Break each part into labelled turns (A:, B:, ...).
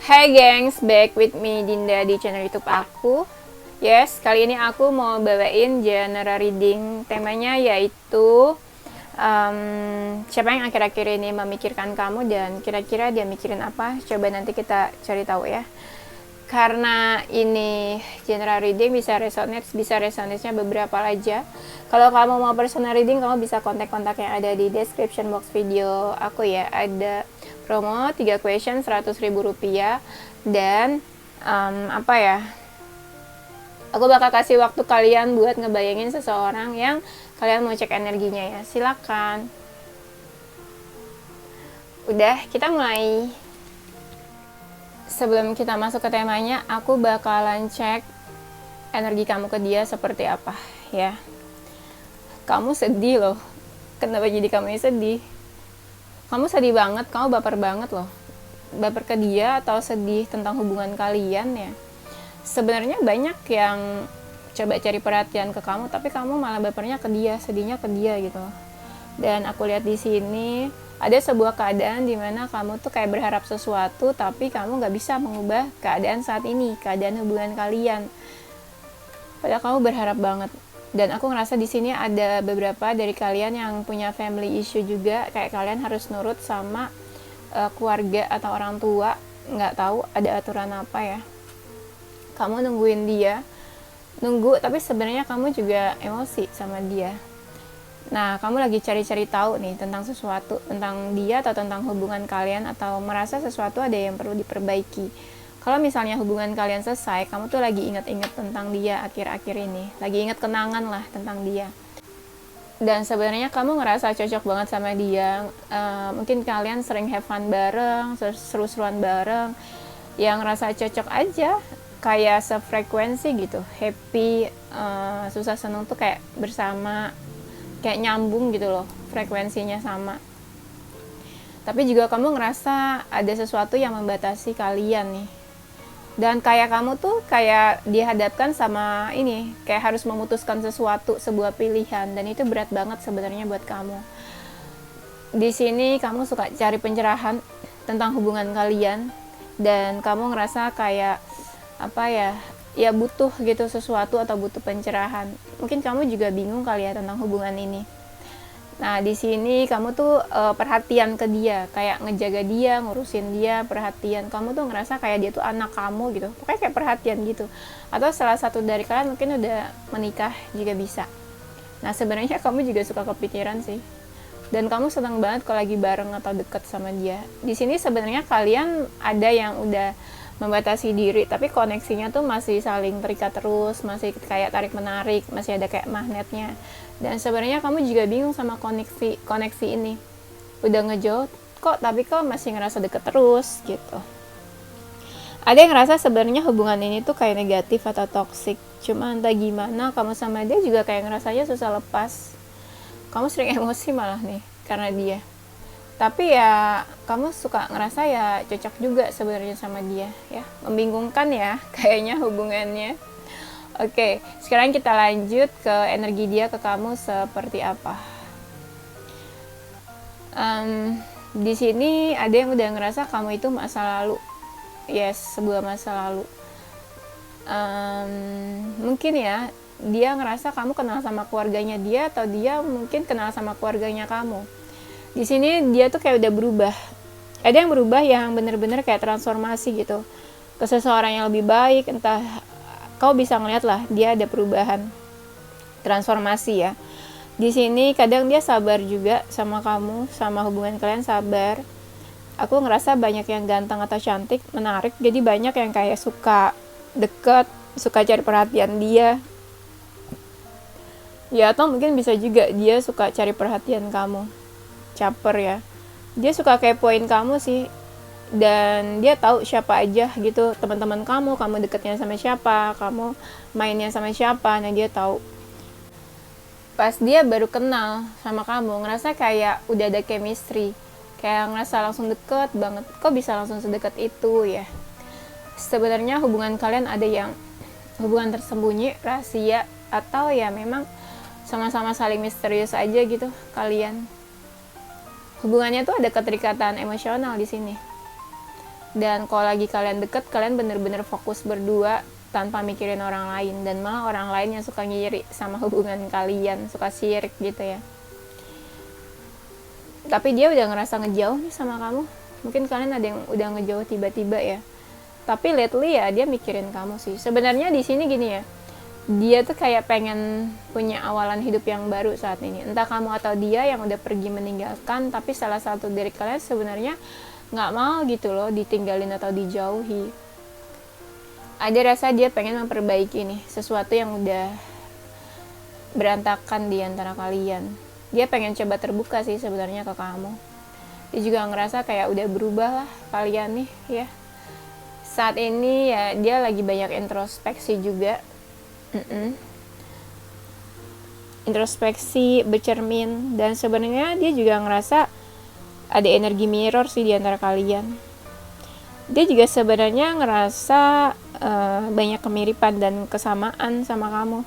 A: Hai gengs, back with me Dinda di channel YouTube aku. Yes, kali ini aku mau bawain general reading. Temanya yaitu siapa yang akhir-akhir ini memikirkan kamu dan kira-kira dia mikirin apa? Coba nanti kita cari tahu ya. Karena ini general reading bisa resonate-nya beberapa aja. Kalau kamu mau personal reading, kamu bisa kontak-kontak yang ada di description box video aku ya. Ada promo 3 question 100.000 rupiah dan apa ya, aku bakal kasih waktu kalian buat ngebayangin seseorang yang kalian mau cek energinya ya. Silakan. Udah, kita mulai. Sebelum kita masuk ke temanya, aku bakalan cek energi kamu ke dia seperti apa ya. Kamu sedih loh. Kenapa jadi kamu yang sedih? Kamu sedih banget, kamu baper banget loh. Baper ke dia atau sedih tentang hubungan kalian ya. Sebenarnya banyak yang coba cari perhatian ke kamu, tapi kamu malah bapernya ke dia, sedihnya ke dia gitu. Dan aku lihat di sini ada sebuah keadaan di mana kamu tuh kayak berharap sesuatu, tapi kamu nggak bisa mengubah keadaan saat ini, keadaan hubungan kalian. Padahal kamu berharap banget. Dan aku ngerasa di sini ada beberapa dari kalian yang punya family issue juga, kayak kalian harus nurut sama keluarga atau orang tua, nggak tahu ada aturan apa ya. Kamu nungguin dia, nunggu, tapi sebenarnya kamu juga emosi sama dia. Nah, kamu lagi cari-cari tahu nih tentang sesuatu, tentang dia atau tentang hubungan kalian, atau merasa sesuatu ada yang perlu diperbaiki. Kalau misalnya hubungan kalian selesai, kamu tuh lagi inget-inget tentang dia akhir-akhir ini. Lagi inget kenangan lah tentang dia. Dan sebenarnya kamu ngerasa cocok banget sama dia. Mungkin kalian sering have fun bareng, seru-seruan bareng. Yang ngerasa cocok aja, kayak sefrekuensi gitu. Happy, susah seneng tuh kayak bersama, kayak nyambung gitu loh, frekuensinya sama. Tapi juga kamu ngerasa ada sesuatu yang membatasi kalian nih. Dan kayak kamu tuh kayak dihadapkan sama ini, kayak harus memutuskan sesuatu, sebuah pilihan, dan itu berat banget sebenarnya buat kamu. Di sini kamu suka cari pencerahan tentang hubungan kalian, dan kamu ngerasa kayak apa ya butuh gitu sesuatu atau butuh pencerahan. Mungkin kamu juga bingung kali ya tentang hubungan ini. Nah, di sini kamu tuh perhatian ke dia, kayak ngejaga dia, ngurusin dia, perhatian. Kamu tuh ngerasa kayak dia tuh anak kamu gitu. Pokoknya kayak perhatian gitu. Atau salah satu dari kalian mungkin udah menikah juga bisa. Nah, sebenarnya kamu juga suka kepikiran sih. Dan kamu senang banget kalau lagi bareng atau deket sama dia. Di sini sebenarnya kalian ada yang udah membatasi diri, tapi koneksinya tuh masih saling terikat terus, masih kayak tarik menarik, masih ada kayak magnetnya. Dan sebenarnya kamu juga bingung sama koneksi ini. Udah ngejauh kok, tapi kok masih ngerasa deket terus gitu. Ada yang ngerasa sebenarnya hubungan ini tuh kayak negatif atau toksik. Cuma entah gimana kamu sama dia juga kayak ngerasanya susah lepas. Kamu sering emosi malah nih karena dia. Tapi ya kamu suka ngerasa ya cocok juga sebenarnya sama dia ya. Membingungkan ya kayaknya hubungannya. Oke, sekarang kita lanjut ke energi dia ke kamu seperti apa. Di sini ada yang udah ngerasa kamu itu masa lalu. Yes, sebuah masa lalu. Mungkin ya dia ngerasa kamu kenal sama keluarganya dia, atau dia mungkin kenal sama keluarganya kamu. Di sini dia tuh kayak udah berubah. Ada yang berubah yang bener-bener kayak transformasi gitu ke seseorang yang lebih baik. Entah kau bisa ngeliat lah dia ada perubahan, transformasi ya. Di sini kadang dia sabar juga sama kamu, sama hubungan kalian sabar. Aku ngerasa banyak yang ganteng atau cantik, menarik. Jadi banyak yang kayak suka deket, suka cari perhatian dia. Ya atau mungkin bisa juga dia suka cari perhatian kamu, caper ya. Dia suka kepoin kamu sih, dan dia tahu siapa aja gitu teman-teman kamu deketnya sama siapa, kamu mainnya sama siapa. Nah, dia tahu. Pas dia baru kenal sama kamu, ngerasa kayak udah ada chemistry, kayak ngerasa langsung deket banget. Kok bisa langsung sedekat itu ya? Sebenarnya hubungan kalian ada yang hubungan tersembunyi, rahasia, atau ya memang sama-sama saling misterius aja gitu kalian. Hubungannya tuh ada keterikatan emosional di sini. Dan kalau lagi kalian deket, kalian bener-bener fokus berdua tanpa mikirin orang lain, dan malah orang lain yang suka ngiri sama hubungan kalian, suka sirik gitu ya. Tapi dia udah ngerasa ngejauh nih sama kamu. Mungkin kalian ada yang udah ngejauh tiba-tiba ya. Tapi lately ya dia mikirin kamu sih. Sebenarnya di sini gini ya, dia tuh kayak pengen punya awalan hidup yang baru saat ini. Entah kamu atau dia yang udah pergi meninggalkan, tapi salah satu dari kalian sebenarnya nggak mau gitu loh ditinggalin atau dijauhi. Ada rasa dia pengen memperbaiki nih sesuatu yang udah berantakan di antara kalian. Dia pengen coba terbuka sih sebenarnya ke kamu. Dia juga ngerasa kayak udah berubah lah kalian nih ya. Saat ini ya dia lagi banyak introspeksi juga. Introspeksi, bercermin, dan sebenarnya dia juga ngerasa ada energi mirror sih di antara kalian. Dia juga sebenarnya ngerasa banyak kemiripan dan kesamaan sama kamu.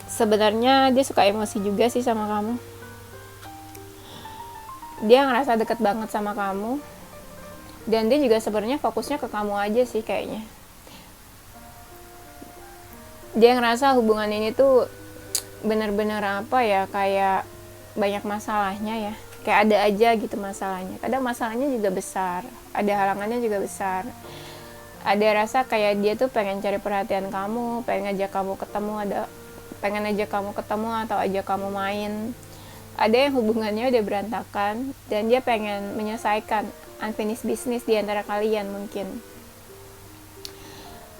A: Sebenarnya dia suka emosi juga sih sama kamu. Dia ngerasa deket banget sama kamu. Dan dia juga sebenarnya fokusnya ke kamu aja sih kayaknya. Dia ngerasa hubungan ini tuh bener-bener apa ya, kayak banyak masalahnya ya. Kayak ada aja gitu masalahnya. Kadang masalahnya juga besar, ada halangannya juga besar. Ada rasa kayak dia tuh pengen cari perhatian kamu, pengen ngajak kamu ketemu, pengen ajak kamu ketemu atau ajak kamu main. Ada yang hubungannya udah berantakan dan dia pengen menyelesaikan unfinished business di antara kalian mungkin.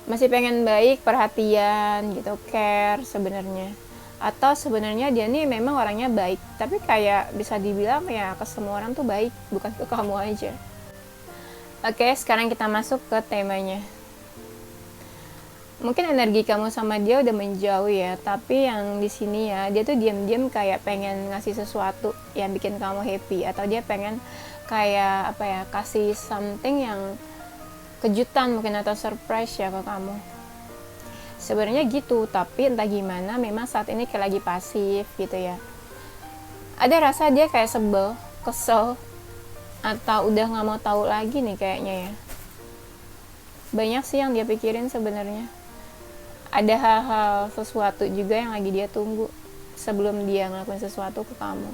A: Masih pengen baik, perhatian gitu, care sebenarnya. Atau sebenarnya dia nih memang orangnya baik, tapi kayak bisa dibilang ya ke semua orang tuh baik, bukan ke kamu aja. Oke, sekarang kita masuk ke temanya. Mungkin energi kamu sama dia udah menjauh ya, tapi yang di sini ya dia tuh diam-diam kayak pengen ngasih sesuatu yang bikin kamu happy, atau dia pengen kayak apa ya, kasih something yang kejutan mungkin atau surprise ya ke kamu. Sebenarnya gitu, tapi entah gimana memang saat ini kayak lagi pasif gitu ya. Ada rasa dia kayak sebel, kesel, atau udah gak mau tahu lagi nih kayaknya ya. Banyak sih yang dia pikirin sebenarnya. Ada hal-hal sesuatu juga yang lagi dia tunggu sebelum dia ngelakuin sesuatu ke kamu.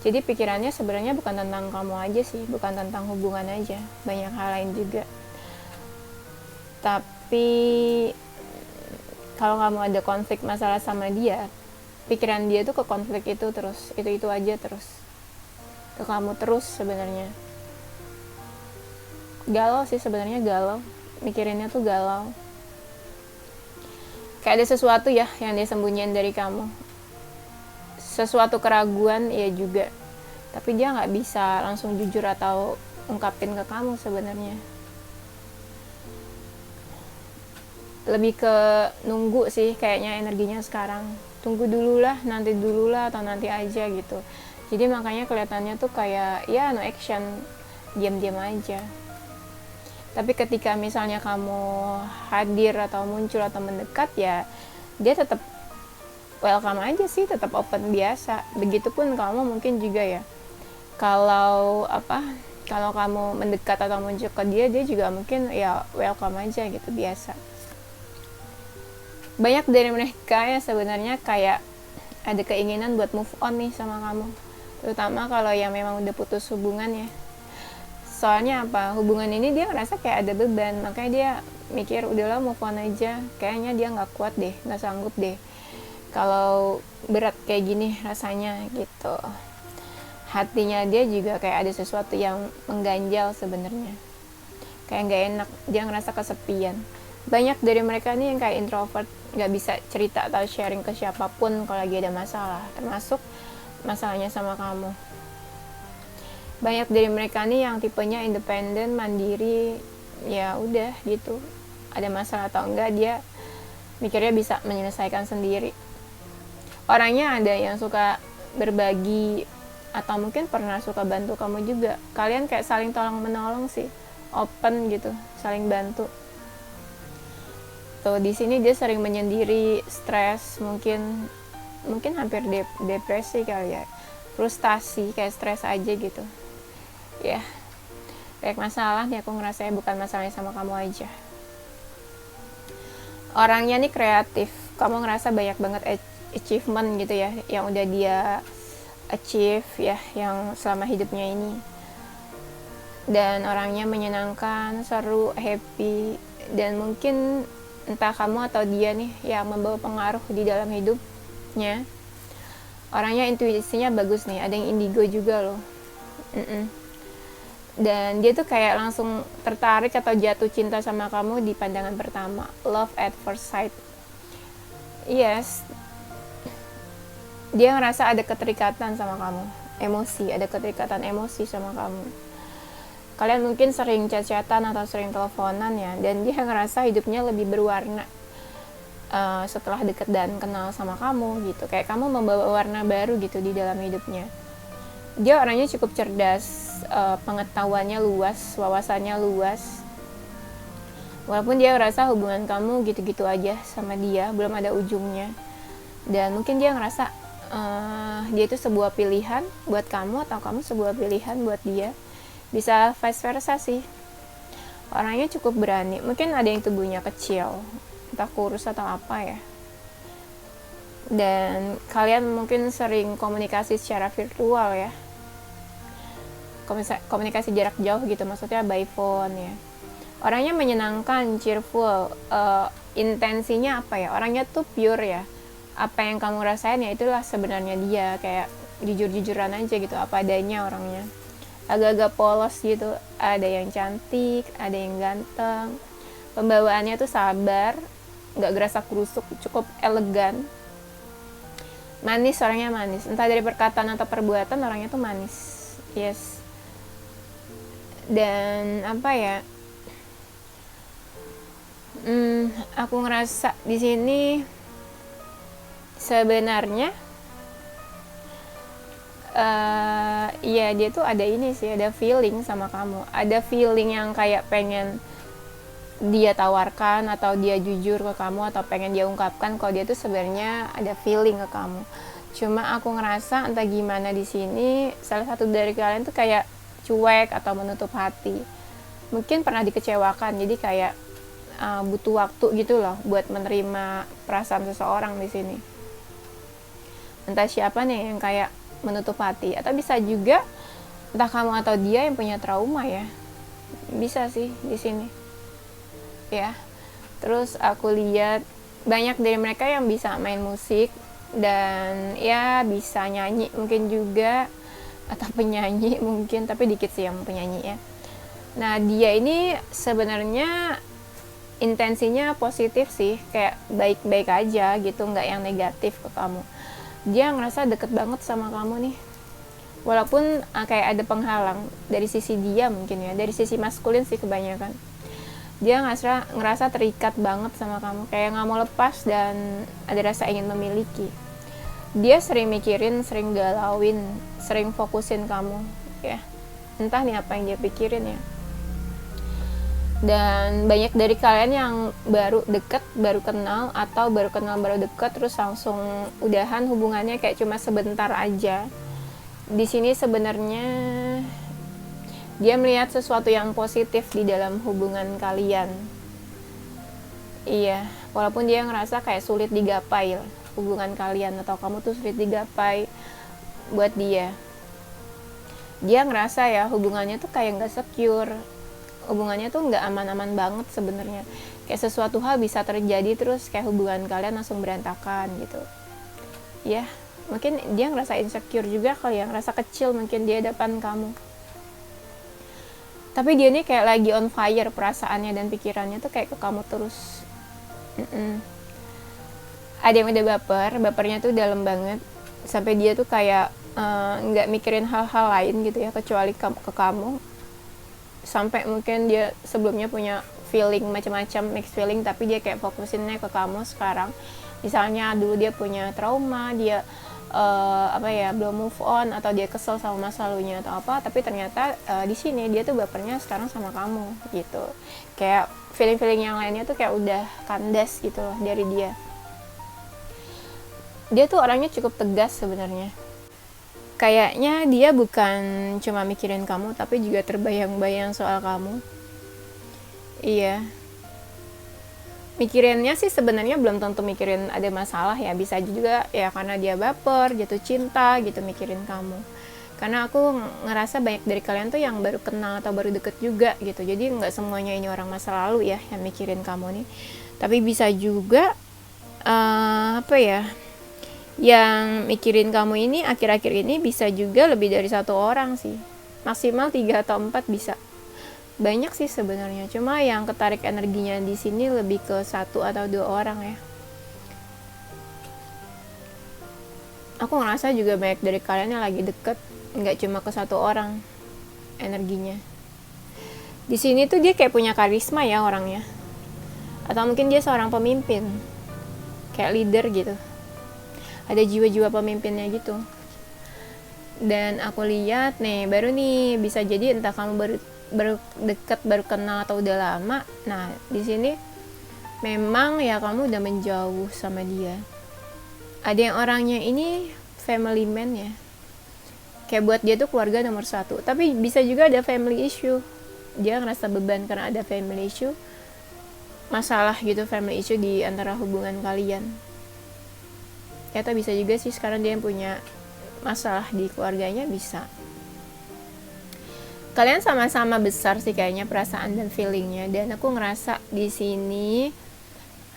A: Jadi pikirannya sebenarnya bukan tentang kamu aja sih, bukan tentang hubungan aja, banyak hal lain juga. Tapi kalau kamu ada konflik masalah sama dia, pikiran dia tuh ke konflik itu terus, itu aja terus, ke kamu terus sebenarnya. Galau sih sebenarnya, galau, mikirinnya tuh galau. Kayak ada sesuatu ya yang dia sembunyiin dari kamu, sesuatu keraguan ya juga, tapi dia nggak bisa langsung jujur atau ungkapin ke kamu sebenarnya. Lebih ke nunggu sih kayaknya energinya sekarang. Tunggu dulu lah, nanti dulu lah, atau nanti aja gitu. Jadi makanya kelihatannya tuh kayak ya no action, diam-diam aja. Tapi ketika misalnya kamu hadir atau muncul atau mendekat ya dia tetap welcome aja sih, tetap open biasa. Begitupun kamu mungkin juga ya. Kalau kamu mendekat atau muncul ke dia juga mungkin ya welcome aja gitu, biasa. Banyak dari mereka ya sebenarnya kayak ada keinginan buat move on nih sama kamu, terutama kalau yang memang udah putus hubungan ya. Soalnya hubungan ini dia ngerasa kayak ada beban, makanya dia mikir udahlah move on aja, kayaknya dia nggak kuat deh, nggak sanggup deh kalau berat kayak gini rasanya gitu. Hatinya dia juga kayak ada sesuatu yang mengganjal sebenarnya, kayak nggak enak, dia ngerasa kesepian. Banyak dari mereka nih yang kayak introvert, nggak bisa cerita atau sharing ke siapapun kalau lagi ada masalah, termasuk masalahnya sama kamu. Banyak dari mereka nih yang tipenya independen, mandiri, ya udah gitu, ada masalah atau enggak dia mikirnya bisa menyelesaikan sendiri. Orangnya ada yang suka berbagi atau mungkin pernah suka bantu kamu juga. Kalian kayak saling tolong menolong sih, open gitu, saling bantu. Tuh di sini dia sering menyendiri, stres, mungkin hampir depresi kali ya, frustasi, kayak stres aja gitu ya. banyak masalah nih aku ngerasa, bukan masalahnya sama kamu aja. Orangnya nih kreatif, kamu ngerasa banyak banget achievement gitu ya yang udah dia achieve ya, yang selama hidupnya ini. Dan orangnya menyenangkan, seru, happy, dan mungkin entah kamu atau dia nih yang membawa pengaruh di dalam hidupnya. Orangnya intuisinya bagus nih, ada yang indigo juga loh. Dan dia tuh kayak langsung tertarik atau jatuh cinta sama kamu di pandangan pertama, love at first sight. Yes, dia ngerasa ada keterikatan sama kamu, emosi, ada keterikatan emosi sama kamu. Kalian mungkin sering chat-chatan atau sering teleponan ya, dan dia ngerasa hidupnya lebih berwarna setelah deket dan kenal sama kamu gitu. Kayak kamu membawa warna baru gitu di dalam hidupnya. Dia orangnya cukup cerdas, pengetahuannya luas, wawasannya luas. Walaupun dia ngerasa hubungan kamu gitu-gitu aja sama dia, belum ada ujungnya. Dan mungkin dia ngerasa dia itu sebuah pilihan buat kamu, atau kamu sebuah pilihan buat dia. Bisa vice versa sih. Orangnya cukup berani. Mungkin ada yang tubuhnya kecil, entah kurus atau apa ya. Dan kalian mungkin sering komunikasi secara virtual ya, komunikasi jarak jauh gitu, maksudnya by phone ya. Orangnya menyenangkan, cheerful, intensinya apa ya, orangnya tuh pure ya, apa yang kamu rasain ya itulah sebenarnya dia, kayak jujur-jujuran aja gitu, apa adanya orangnya. Agak-agak polos gitu, ada yang cantik, ada yang ganteng, pembawaannya tuh sabar, gak gerasa kerusuk, cukup elegan, manis, orangnya manis, entah dari perkataan atau perbuatan orangnya tuh manis. Yes. Dan apa ya, aku ngerasa di sini sebenarnya iya dia tuh ada ini sih, ada feeling sama kamu, ada feeling yang kayak pengen dia tawarkan atau dia jujur ke kamu, atau pengen dia ungkapkan kalau dia tuh sebenarnya ada feeling ke kamu. Cuma aku ngerasa entah gimana di sini salah satu dari kalian tuh kayak cuek atau menutup hati, mungkin pernah dikecewakan, jadi kayak butuh waktu gitu loh buat menerima perasaan seseorang di sini. Entah siapa nih yang kayak menutup hati, atau bisa juga entah kamu atau dia yang punya trauma ya, bisa sih di sini ya. Terus aku lihat banyak dari mereka yang bisa main musik dan ya bisa nyanyi mungkin juga, atau penyanyi mungkin, tapi dikit sih yang penyanyi ya. Nah dia ini sebenarnya intensinya positif sih, kayak baik-baik aja gitu, nggak yang negatif ke kamu. Dia ngerasa deket banget sama kamu nih, walaupun kayak ada penghalang dari sisi dia mungkin ya, dari sisi maskulin sih kebanyakan. Dia ngerasa terikat banget sama kamu, kayak nggak mau lepas dan ada rasa ingin memiliki. Dia sering mikirin, sering galauin, sering fokusin kamu ya, entah nih apa yang dia pikirin ya. Dan banyak dari kalian yang baru deket, baru kenal, atau baru kenal baru deket terus langsung udahan hubungannya kayak cuma sebentar aja. Di sini sebenarnya dia melihat sesuatu yang positif di dalam hubungan kalian. Iya, walaupun dia ngerasa kayak sulit digapai hubungan kalian, atau kamu tuh sulit digapai buat dia. Dia ngerasa ya hubungannya tuh kayak gak secure, hubungannya tuh gak aman-aman banget sebenarnya. Kayak sesuatu hal bisa terjadi terus kayak hubungan kalian langsung berantakan gitu. Ya, mungkin dia ngerasa insecure juga kali ya, ngerasa kecil mungkin di hadapan kamu. Tapi dia nih kayak lagi on fire perasaannya dan pikirannya tuh kayak ke kamu terus. Ada yang udah bapernya tuh dalam banget, sampai dia tuh kayak nggak mikirin hal-hal lain gitu ya kecuali ke kamu. Sampai mungkin dia sebelumnya punya feeling macam-macam, mixed feeling, tapi dia kayak fokusinnya ke kamu sekarang. Misalnya dulu dia punya trauma, dia belum move on, atau dia kesel sama masa lalunya atau apa, tapi ternyata di sini dia tuh bapernya sekarang sama kamu gitu. Kayak feeling-feeling yang lainnya tuh kayak udah kandas gitu loh dari dia. Dia tuh orangnya cukup tegas sebenarnya. kayaknya dia bukan cuma mikirin kamu, tapi juga terbayang-bayang soal kamu. Iya, mikirinnya sih sebenarnya belum tentu mikirin ada masalah ya, bisa juga ya karena dia baper, jatuh cinta gitu mikirin kamu. Karena aku ngerasa banyak dari kalian tuh yang baru kenal atau baru deket juga gitu, jadi nggak semuanya ini orang masa lalu ya yang mikirin kamu nih. Tapi bisa juga apa ya, yang mikirin kamu ini akhir-akhir ini bisa juga lebih dari satu orang sih, maksimal 3 atau 4 bisa. Banyak sih sebenarnya, cuma yang ketarik energinya di sini lebih ke 1 atau 2 orang ya. Aku ngerasa juga banyak dari kalian yang lagi deket, nggak cuma ke 1 orang energinya. Di sini tuh dia kayak punya karisma ya orangnya, atau mungkin dia seorang pemimpin, kayak leader gitu. Ada jiwa-jiwa pemimpinnya gitu. Dan aku lihat nih, baru nih bisa jadi entah kamu baru dekat, baru kenal atau udah lama. Nah, di sini memang ya kamu udah menjauh sama dia. Ada yang orangnya ini family man ya. Kayak buat dia tuh keluarga nomor 1. Tapi bisa juga ada family issue. Dia ngerasa beban karena ada family issue. Masalah gitu, family issue di antara hubungan kalian. Atau bisa juga sih sekarang dia yang punya masalah di keluarganya, bisa. Kalian sama-sama besar sih kayaknya perasaan dan feelingnya, dan aku ngerasa di sini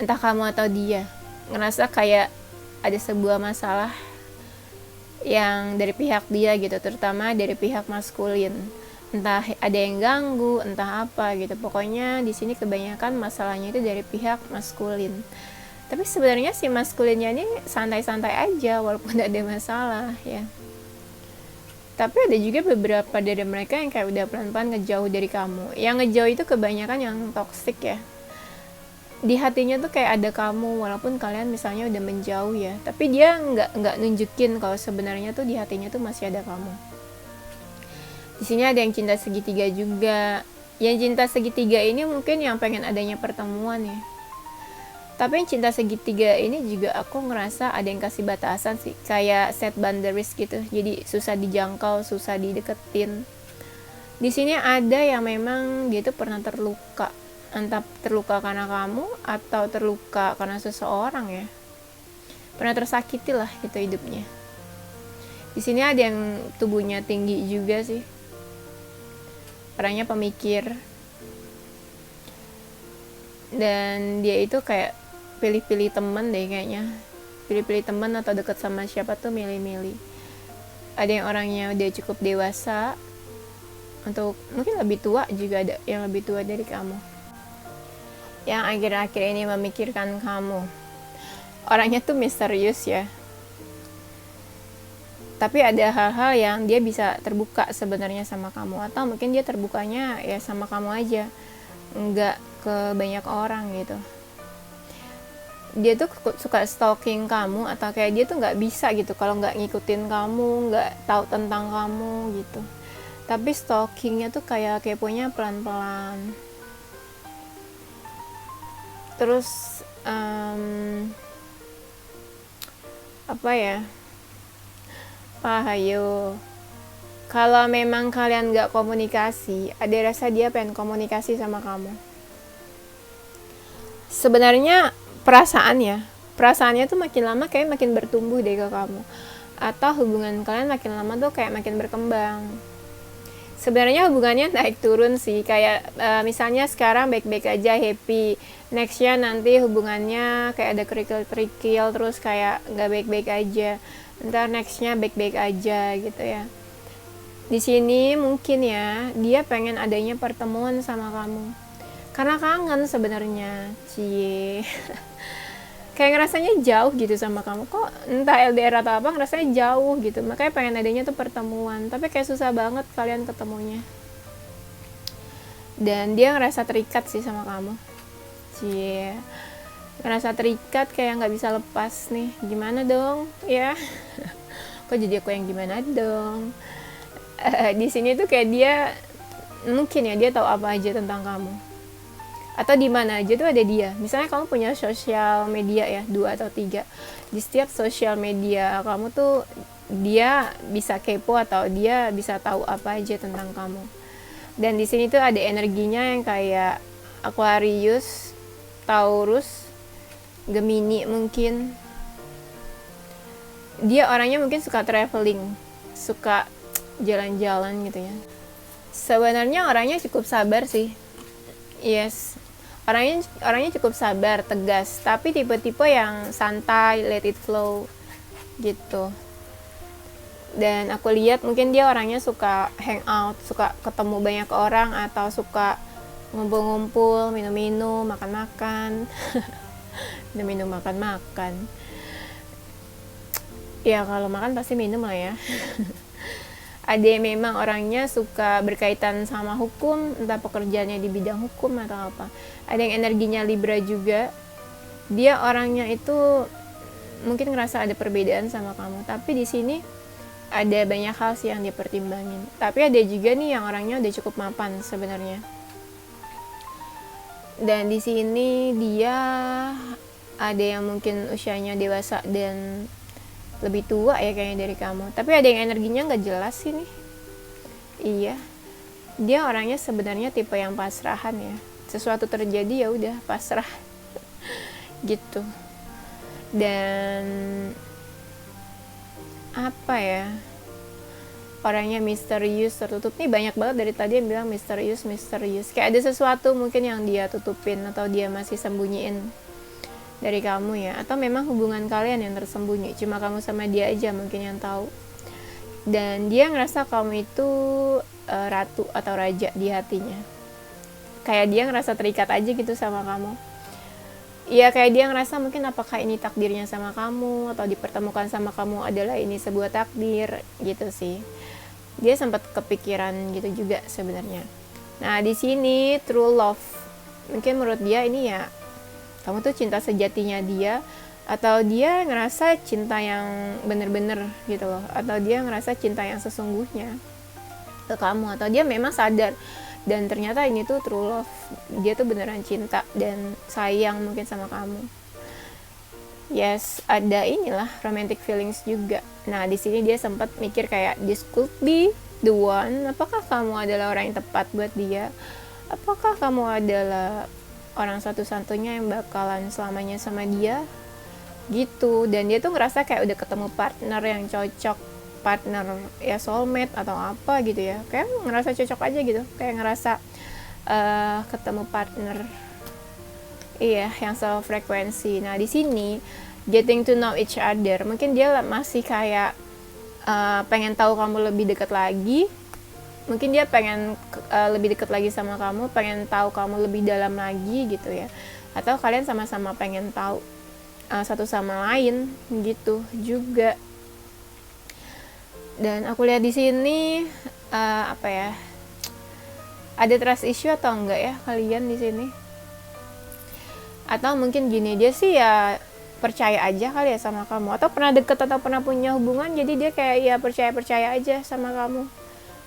A: entah kamu atau dia ngerasa kayak ada sebuah masalah yang dari pihak dia gitu, terutama dari pihak maskulin. Entah ada yang ganggu, entah apa gitu. Pokoknya di sini kebanyakan masalahnya itu dari pihak maskulin. Tapi sebenarnya si maskulinnya ini santai-santai aja walaupun ada masalah ya. Tapi ada juga beberapa dari mereka yang kayak udah pelan-pelan ngejauh dari kamu. Yang ngejauh itu kebanyakan yang toxic ya. Di hatinya tuh kayak ada kamu walaupun kalian misalnya udah menjauh ya. Tapi dia nggak nunjukin kalau sebenarnya tuh di hatinya tuh masih ada kamu. Di sini ada yang cinta segitiga juga. Yang cinta segitiga ini mungkin yang pengen adanya pertemuan ya. Tapi yang cinta segitiga ini juga aku ngerasa ada yang kasih batasan sih, kayak set boundaries gitu. Jadi susah dijangkau, susah dideketin. Di sini ada yang memang dia tuh pernah terluka, entah terluka karena kamu atau terluka karena seseorang ya. Pernah tersakiti lah gitu hidupnya. Di sini ada yang tubuhnya tinggi juga sih. Orangnya pemikir. Dan dia itu kayak pilih-pilih teman deh kayaknya, pilih-pilih teman atau deket sama siapa tuh milih-milih. Ada yang orangnya udah cukup dewasa, untuk mungkin lebih tua juga, ada yang lebih tua dari kamu, yang akhir-akhir ini memikirkan kamu. Orangnya tuh misterius ya, tapi ada hal-hal yang dia bisa terbuka sebenarnya sama kamu, atau mungkin dia terbukanya ya sama kamu aja, nggak ke banyak orang gitu. Dia tuh suka stalking kamu, atau kayak dia tuh nggak bisa gitu kalau nggak ngikutin kamu, nggak tahu tentang kamu gitu. Tapi stalkingnya tuh kayak keponya pelan-pelan. Terus apa ya, hayo, kalau memang kalian nggak komunikasi, ada rasa dia pengen komunikasi sama kamu. Sebenarnya perasaannya tuh makin lama kayak makin bertumbuh deh ke kamu, atau hubungan kalian makin lama tuh kayak makin berkembang. Sebenarnya hubungannya naik turun sih, kayak misalnya sekarang baik-baik aja, happy, nextnya nanti hubungannya kayak ada kerikil-kerikil, terus kayak nggak baik-baik aja, ntar nextnya baik-baik aja gitu ya. Di sini mungkin ya dia pengen adanya pertemuan sama kamu karena kangen sebenarnya, cie. Kayak ngerasanya jauh gitu sama kamu, kok entah LDR atau apa ngerasanya jauh gitu, makanya pengen adanya tuh pertemuan, tapi kayak susah banget kalian ketemunya. Dan dia ngerasa terikat sih sama kamu, cie, ngerasa terikat kayak nggak bisa lepas nih. Gimana dong ya? Kok jadi aku yang gimana dong? Di sini tuh kayak dia mungkin ya dia tahu apa aja tentang kamu, atau di mana aja tuh ada dia. Misalnya kamu punya sosial media ya, 2 atau 3. Di setiap sosial media kamu tuh dia bisa kepo atau dia bisa tahu apa aja tentang kamu. Dan di sini tuh ada energinya yang kayak Aquarius, Taurus, Gemini mungkin. Dia orangnya mungkin suka traveling, suka jalan-jalan gitu ya. Sebenarnya orangnya cukup sabar sih. Yes. Orangnya cukup sabar, tegas, tapi tipe-tipe yang santai, let it flow gitu. Dan aku lihat mungkin dia orangnya suka hangout, suka ketemu banyak orang, atau suka ngumpul-ngumpul, minum-minum, makan-makan. Minum-minum, makan-makan. Ya kalau makan pasti minum lah ya. Ada yang memang orangnya suka berkaitan sama hukum, entah pekerjaannya di bidang hukum atau apa. Ada yang energinya Libra juga. Dia orangnya itu mungkin ngerasa ada perbedaan sama kamu, tapi di sini ada banyak hal sih yang dipertimbangin. Tapi ada juga nih yang orangnya udah cukup mapan sebenarnya. Dan di sini dia ada yang mungkin usianya dewasa dan lebih tua ya kayaknya dari kamu. Tapi ada yang energinya nggak jelas sih nih. Iya. Dia orangnya sebenarnya tipe yang pasrahan ya. Sesuatu terjadi ya udah pasrah. Gitu. Dan apa ya? Orangnya misterius, tertutup. Nih banyak banget dari tadi yang bilang misterius. Kayak ada sesuatu mungkin yang dia tutupin atau dia masih sembunyiin dari kamu ya, atau memang hubungan kalian yang tersembunyi, cuma kamu sama dia aja mungkin yang tahu. Dan dia ngerasa kamu itu ratu atau raja di hatinya, kayak dia ngerasa terikat aja gitu sama kamu. Iya, kayak dia ngerasa mungkin apakah ini takdirnya sama kamu, atau dipertemukan sama kamu adalah ini sebuah takdir gitu sih. Dia sempat kepikiran gitu juga sebenarnya. Nah di sini true love, mungkin menurut dia ini ya kamu tuh cinta sejatinya dia, atau dia ngerasa cinta yang bener-bener gitu loh, atau dia ngerasa cinta yang sesungguhnya ke kamu, atau dia memang sadar dan ternyata ini tuh true love, dia tuh beneran cinta dan sayang mungkin sama kamu. Yes, ada inilah romantic feelings juga. Nah di sini dia sempat mikir kayak this could be the one. Apakah kamu adalah orang yang tepat buat dia? Apakah kamu adalah orang satu-satunya yang bakalan selamanya sama dia gitu. Dan dia tuh ngerasa kayak udah ketemu partner yang cocok, partner ya soulmate atau apa gitu ya, kayak ngerasa cocok aja gitu, kayak ngerasa ketemu partner iya yang sefrekuensi. Nah di sini getting to know each other, mungkin dia masih kayak pengen tahu kamu lebih dekat lagi. Mungkin dia pengen lebih dekat lagi sama kamu, pengen tahu kamu lebih dalam lagi gitu ya. Atau kalian sama-sama pengen tahu satu sama lain gitu juga. Dan aku lihat di sini apa ya? Ada trust issue atau enggak ya kalian di sini? Atau mungkin gini, dia sih ya percaya aja kali ya sama kamu, atau pernah deket atau pernah punya hubungan, jadi dia kayak ya percaya aja sama kamu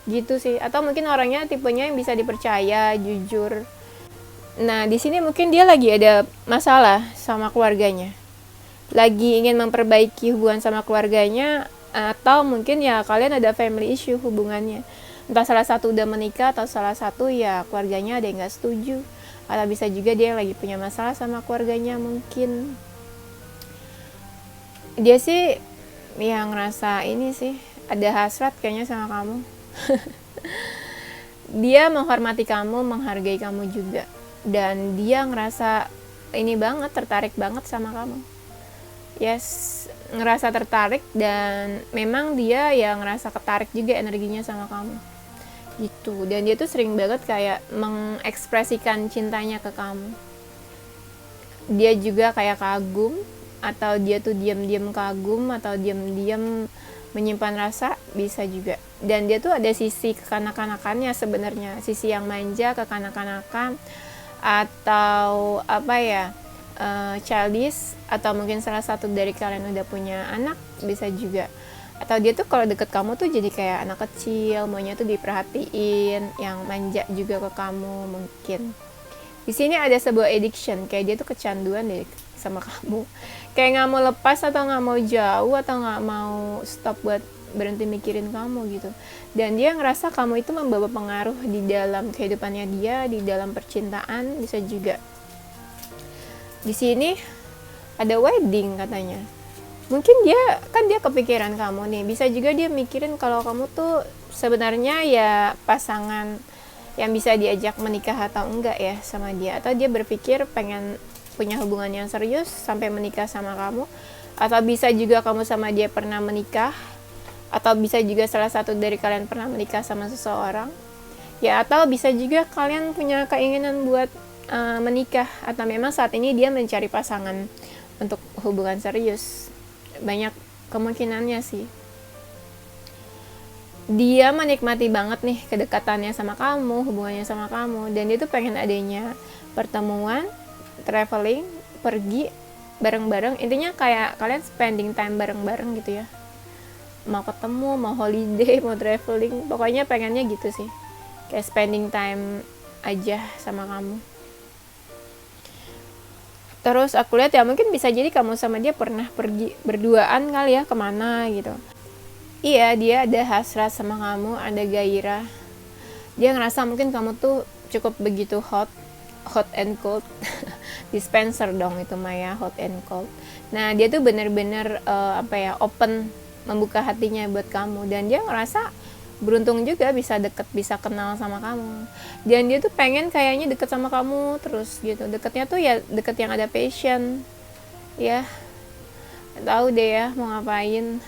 A: gitu sih. Atau mungkin orangnya tipenya yang bisa dipercaya, jujur. Nah di sini mungkin dia lagi ada masalah sama keluarganya, lagi ingin memperbaiki hubungan sama keluarganya, atau mungkin ya kalian ada family issue hubungannya, entah salah satu udah menikah atau salah satu ya keluarganya ada yang nggak setuju, atau bisa juga dia lagi punya masalah sama keluarganya. Mungkin dia sih yang ngerasa ini sih ada hasrat kayaknya sama kamu. Dia menghormati kamu, menghargai kamu juga, dan dia ngerasa ini banget, tertarik banget sama kamu. Yes, ngerasa tertarik, dan memang dia ya ngerasa ketarik juga energinya sama kamu gitu. Dan dia tuh sering banget kayak mengekspresikan cintanya ke kamu. Dia juga kayak kagum, atau dia tuh diam-diam kagum, atau diam-diam menyimpan rasa, bisa juga. Dan dia tuh ada sisi kekanak-kanakannya sebenarnya, sisi yang manja, kekanak-kanakan, atau apa ya, childish, atau mungkin salah satu dari kalian udah punya anak, bisa juga. Atau dia tuh kalau deket kamu tuh jadi kayak anak kecil, maunya tuh diperhatiin, yang manja juga ke kamu mungkin. Di sini ada sebuah addiction, kayak dia tuh kecanduan deh sama kamu, kayak nggak mau lepas atau nggak mau jauh atau nggak mau stop buat berhenti mikirin kamu gitu. Dan dia ngerasa kamu itu membawa pengaruh di dalam kehidupannya dia, di dalam percintaan. Bisa juga di sini ada wedding katanya. Mungkin dia kepikiran kamu nih. Bisa juga dia mikirin kalau kamu tuh sebenarnya ya pasangan yang bisa diajak menikah atau enggak ya sama dia, atau dia berpikir pengen punya hubungan yang serius sampai menikah sama kamu, atau bisa juga kamu sama dia pernah menikah, atau bisa juga salah satu dari kalian pernah menikah sama seseorang ya, atau bisa juga kalian punya keinginan buat menikah, atau memang saat ini dia mencari pasangan untuk hubungan serius. Banyak kemungkinannya sih. Dia menikmati banget nih kedekatannya sama kamu, hubungannya sama kamu, dan dia tuh pengen adanya pertemuan, traveling, pergi bareng-bareng. Intinya kayak kalian spending time bareng-bareng gitu ya. Mau ketemu, mau holiday, mau traveling, pokoknya pengennya gitu sih. Kayak spending time aja sama kamu. Terus aku lihat ya mungkin bisa jadi kamu sama dia pernah pergi berduaan kali ya kemana gitu. Iya, dia ada hasrat sama kamu, ada gairah. Dia ngerasa mungkin kamu tuh cukup begitu hot and cold. Dispenser dong itu Maya, hot and cold. Nah, dia tuh bener-bener open, membuka hatinya buat kamu. Dan dia ngerasa beruntung juga bisa deket, bisa kenal sama kamu. Dan dia tuh pengen kayaknya deket sama kamu terus gitu. Deketnya tuh ya deket yang ada passion. Ya, tahu deh ya mau ngapain.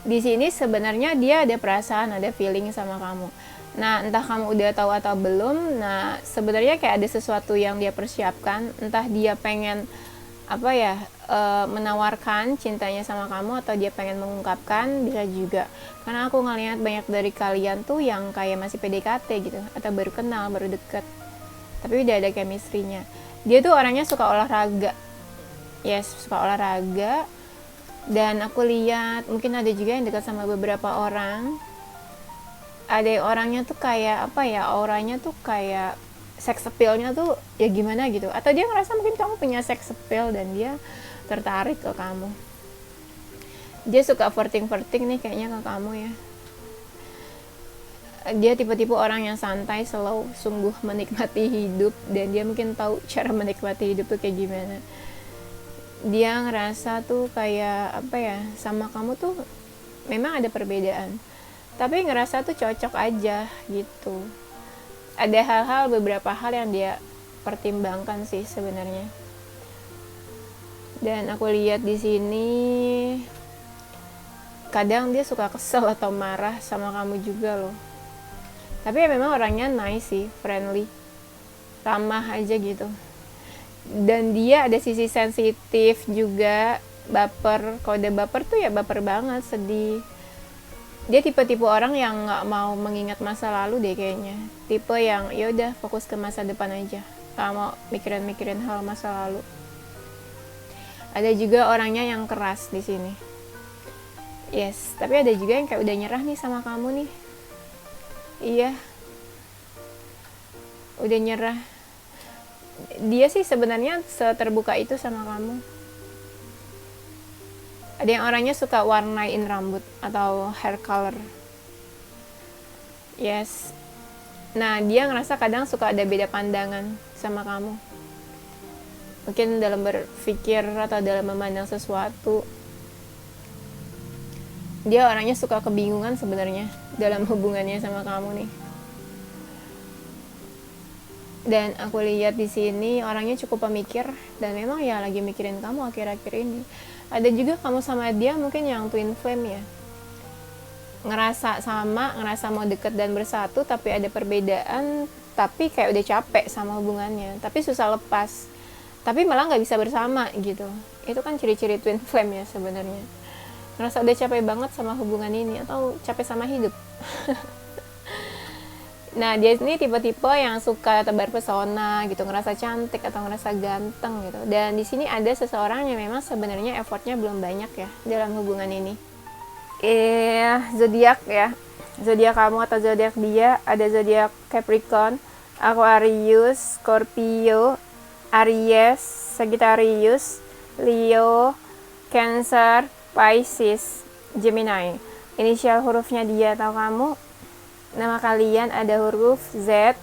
A: Di sini sebenarnya dia ada perasaan, ada feeling sama kamu. Nah, entah kamu udah tahu atau belum. Nah, sebenarnya kayak ada sesuatu yang dia persiapkan. Entah dia pengen menawarkan cintanya sama kamu, atau dia pengen mengungkapkan, bisa juga. Karena aku ngelihat banyak dari kalian tuh yang kayak masih PDKT gitu, atau baru kenal, baru deket, tapi udah ada chemistry-nya. Dia tuh orangnya suka olahraga. Yes, suka olahraga. Dan aku lihat mungkin ada juga yang dekat sama beberapa orang. Ada orangnya tuh kayak auranya tuh kayak sex appeal-nya tuh ya gimana gitu. Atau dia ngerasa mungkin kamu punya sex appeal dan dia tertarik ke kamu. Dia suka flirting nih kayaknya ke kamu ya. Dia tipe-tipe orang yang santai, slow, sungguh menikmati hidup, dan dia mungkin tahu cara menikmati hidup tuh kayak gimana. Dia ngerasa tuh kayak sama kamu tuh memang ada perbedaan, tapi ngerasa tuh cocok aja gitu. Ada beberapa hal yang dia pertimbangkan sih sebenarnya. Dan aku lihat di sini kadang dia suka kesel atau marah sama kamu juga loh. Tapi ya memang orangnya nice sih, friendly, ramah aja gitu. Dan dia ada sisi sensitif juga, baper. Kalau udah baper tuh ya baper banget, sedih. Dia tipe-tipe orang yang nggak mau mengingat masa lalu deh kayaknya. Tipe yang ya udah fokus ke masa depan aja, nggak mau mikirin hal masa lalu. Ada juga orangnya yang keras di sini. Yes, tapi ada juga yang kayak udah nyerah nih sama kamu nih. Iya, udah nyerah. Dia sih sebenarnya seterbuka itu sama kamu. Ada yang orangnya suka warnain rambut atau hair color. Yes. Nah, dia ngerasa kadang suka ada beda pandangan sama kamu. Mungkin dalam berpikir atau dalam memandang sesuatu. Dia orangnya suka kebingungan sebenarnya dalam hubungannya sama kamu nih. Dan aku lihat di sini orangnya cukup pemikir, dan memang ya lagi mikirin kamu akhir-akhir ini. Ada juga kamu sama dia mungkin yang twin flame ya. Ngerasa sama, ngerasa mau deket dan bersatu, tapi ada perbedaan, tapi kayak udah capek sama hubungannya, tapi susah lepas. Tapi malah nggak bisa bersama gitu. Itu kan ciri-ciri twin flame ya sebenarnya. Ngerasa udah capek banget sama hubungan ini, atau capek sama hidup. Nah, dia ini tipe-tipe yang suka tebar pesona gitu, ngerasa cantik atau ngerasa ganteng gitu. Dan di sini ada seseorang yang memang sebenarnya effortnya belum banyak ya dalam hubungan ini. Zodiak ya. Zodiak kamu atau zodiak dia, ada zodiak Capricorn, Aquarius, Scorpio, Aries, Sagittarius, Leo, Cancer, Pisces, Gemini. Inisial hurufnya dia atau kamu. Nama kalian ada huruf Z,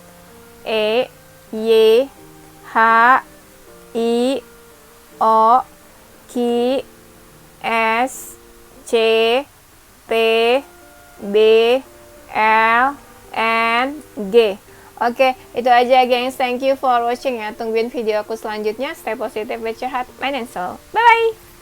A: E, Y, H, I, O, Q, S, C, T, B, L, N, G. Oke, itu aja gengs. Thank you for watching ya. Tungguin video aku selanjutnya. Stay positive, be sehat, mind and soul. Bye-bye!